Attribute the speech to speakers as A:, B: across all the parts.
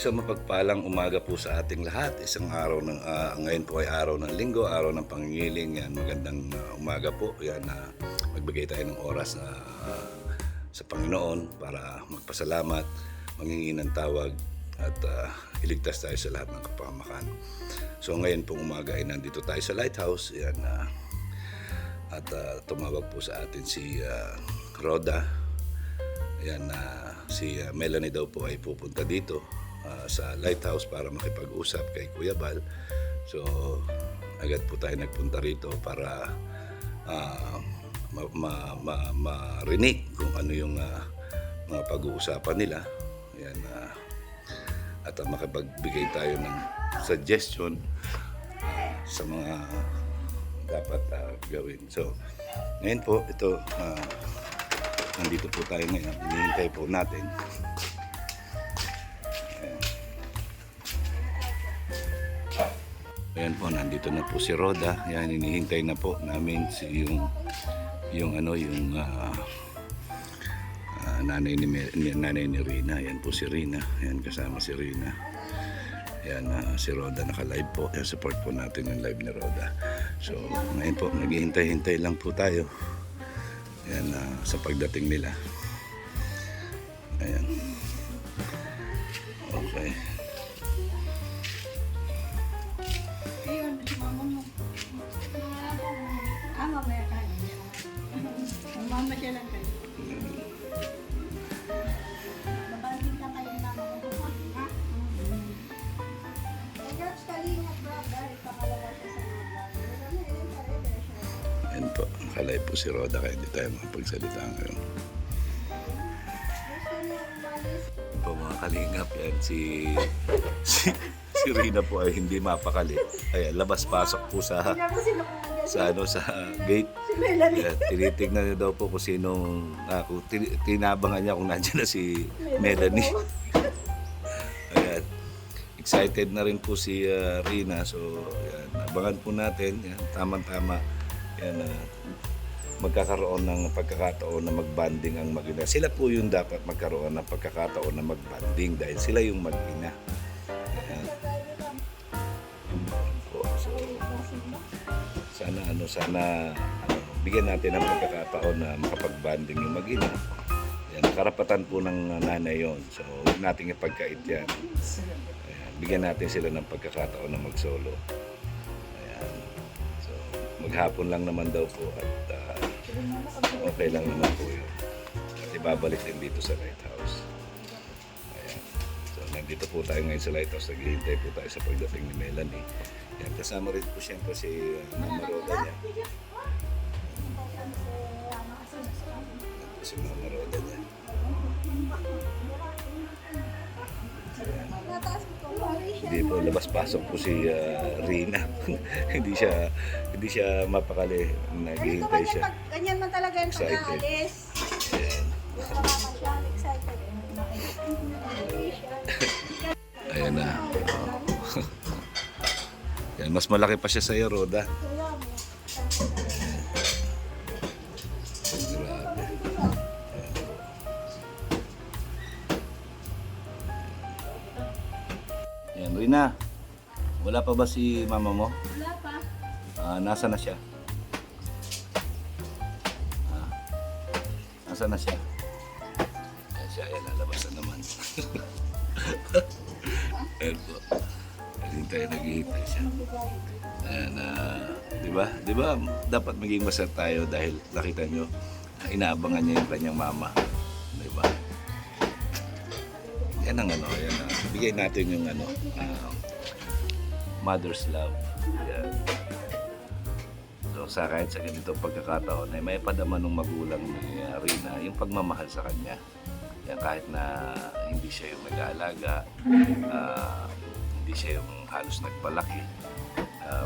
A: Isang mapagpalang umaga po sa ating lahat. Isang araw ng ngayon po ay araw ng Linggo, araw ng pangingiling. Yan, magandang umaga po. Yan, magbigay tayo ng oras sa Panginoon para magpasalamat, manghingi ng tawag at iligtas tayo sa lahat ng kapahamakan. So ngayon pong umaga ay nandito tayo sa Lighthouse. Yan, at tumawag po sa atin si Rhoda. Yan, si Melanie daw po ay pupunta dito sa Lighthouse para makipag-usap kay Kuya Bal. So agad po tayo nagpunta rito para marinig kung ano yung mga pag-uusapan nila. Yan, at makapagbigay tayo ng suggestion sa mga dapat gawin. So ngayon po ito, nandito po tayo ngayon, hinihintay po natin. Ayan po, nandito na po si Rhoda. Ayan, hinihintay na po namin yung nanay ni Rina. Ayan po si Rina. Ayan, kasama si Rina. Ayan, si Rhoda naka-live po. Ayan, support po natin yung live ni Rhoda. So ngayon po, naghihintay-hintay lang po tayo. Ayan, sa pagdating nila. Ayan. Okay.
B: Ayun, mama mo. Mamaya ka. Mama siya lang kayo. Babalik lang kayo ng mama mo. Ha? Congrats Kalingap, brother. Ipakalawa siya sa mga vlog.
A: Ayan po, nakalive po si Rhoda kaya hindi tayo makapagsalita ngayon. Ayan po mga kalingap, yan si Rina po ay hindi mapakali. Ayan, labas-pasok po sa gate. Ayan, tinitignan niya daw po kung sinong tinabangan niya kung nandiyan na si Melanie. Ayan, excited na rin po si Rina. So ayan, abangan po natin. Ayan, tama-tama. Yan, magkakaroon ng pagkakataon na magbanding ang mag-ina. Sila po yung dapat magkaroon ng pagkakataon na magbanding dahil sila yung mag-ina. Ayan. So, sana bigyan natin ng pagkakataon na makapagbanding yung mag-ina. Yan, karapatan po ng nanay yon. So huwag natin ipagkait yan. Ayan, bigyan natin sila ng pagkakataon na mag-solo. Maghapon lang naman daw po at okay lang naman po yun. At ibabalik din dito sa Lighthouse. Ayan. So nandito po tayo ngayon sa Lighthouse. Naghihintay po tayo sa pagdating ni Melanie. Yan, kasama rin po siyempre si Mama Rhoda niya. Si Mama Rhoda niya. Hindi po, labas-pasok po si Rina. hindi siya mapakali. Naghihintay siya.
B: Ganyan man talaga yung pag-aalis.
A: Ayan.
B: Excited.
A: Ayan na. Yan, mas malaki pa siya sa iyo, Rhoda. Grabe. Yan, Rina. Wala pa ba si mama mo?
B: Wala pa.
A: Nasa na siya? Nasa na siya? Ayan siya, ayan, lalabas na naman. Ayan po. Ayan tayo, naghihintay siya. Ayan, di ba dapat maging masaya tayo dahil nakita nyo, inaabangan niya yung kanyang mama. Di ba? Yan ang yan ang bigay natin yung mother's love. Yan. So kahit sa ganitong pagkakataon ay may padama ng magulang ni Rina yung pagmamahal sa kanya. Yan, kahit na hindi siya yung nag-aalaga, hindi siya yung halos nagpalaki,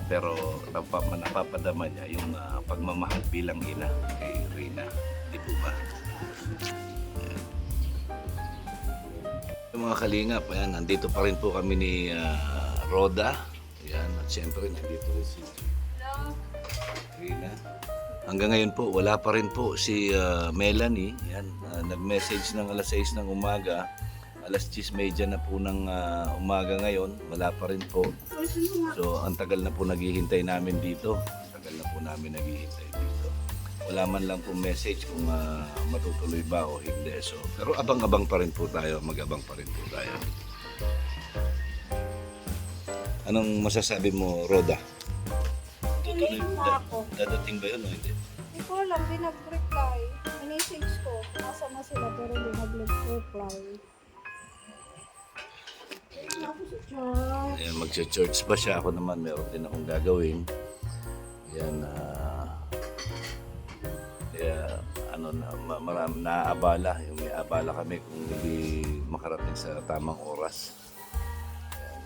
A: pero napapadama niya yung pagmamahal bilang ina kay Rina. Di po ba? Yan. Yung mga kalingap, ayan, nandito pa rin po kami ni Rhoda. Ayan, at siyempre nandito rin si Rina. Hanggang ngayon po, wala pa rin po si Melanie. Yan, nag-message ng alas 6 ng umaga alas 10:30 na po ng umaga ngayon. Wala pa rin po. So, ang tagal na po naghihintay namin dito. Wala man lang po message kung matutuloy ba o hindi. So, pero abang-abang pa rin po tayo. Mag-abang pa rin po tayo. Anong masasabi mo, Roda?
C: Hindi na ako.
A: Dadating ba yun o hindi?
C: Hindi ko alam, di nag-reply. Minisage ko, nasama sila pero di nag-reply. Ako sa chat.
A: Ayan, magcha-church pa siya. Ako naman, meron din akong gagawin. Yan, kaya, marami naaabala. Yung may abala kami kung hindi makarating sa tamang oras. Ayan.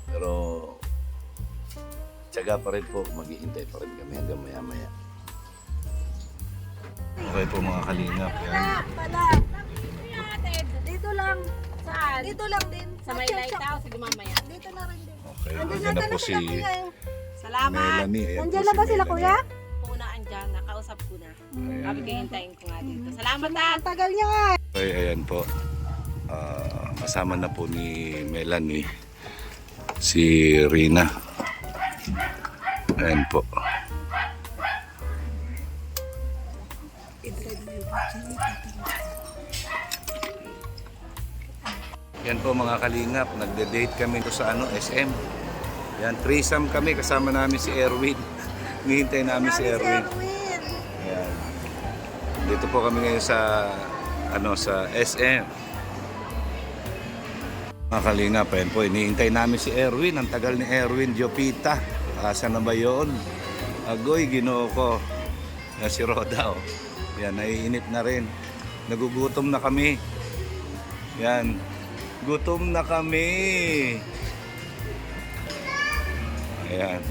A: Pero, tiyaga pa rin po. Maghihintay pa rin kami hanggang maya-maya. Okay po mga kalingap. Yan.
C: Pala. Dito lang.
D: Saan?
C: Dito lang din.
D: Sa may lighthouse, sige mamaya.
C: Dito na rin din.
A: Okay, nandiyan na po si
D: Salamat!
A: Melanie. Ayan
C: Nandiyan
A: po
C: na
A: si
C: ba sila
A: Melanie.
C: kuya?
D: Una andyan, nakausap ko na.
A: Ayan.
D: Sabi ko hintayin ko nga dito. Salamat ah!
C: Ang tagal niya nga.
A: Okay, ayan po. Kasama na po ni Melanie si Rina. Ayan po. Yan po mga kalingap, nagde-date kami to sa SM. Yan, threesome kami, kasama namin si Erwin. Hinihintay namin si Erwin. Yan. Dito po kami ngayon sa sa SM. Mga kalingap, ayan po, hinihintay namin si Erwin. Ang tagal ni Erwin, Jopita. Asa na ba yun? Agoy, ginoo ko. Yan si Roda, oh. Yan, naiinip na rin. Nagugutom na kami. Yan. Gutom na kami. Ayan.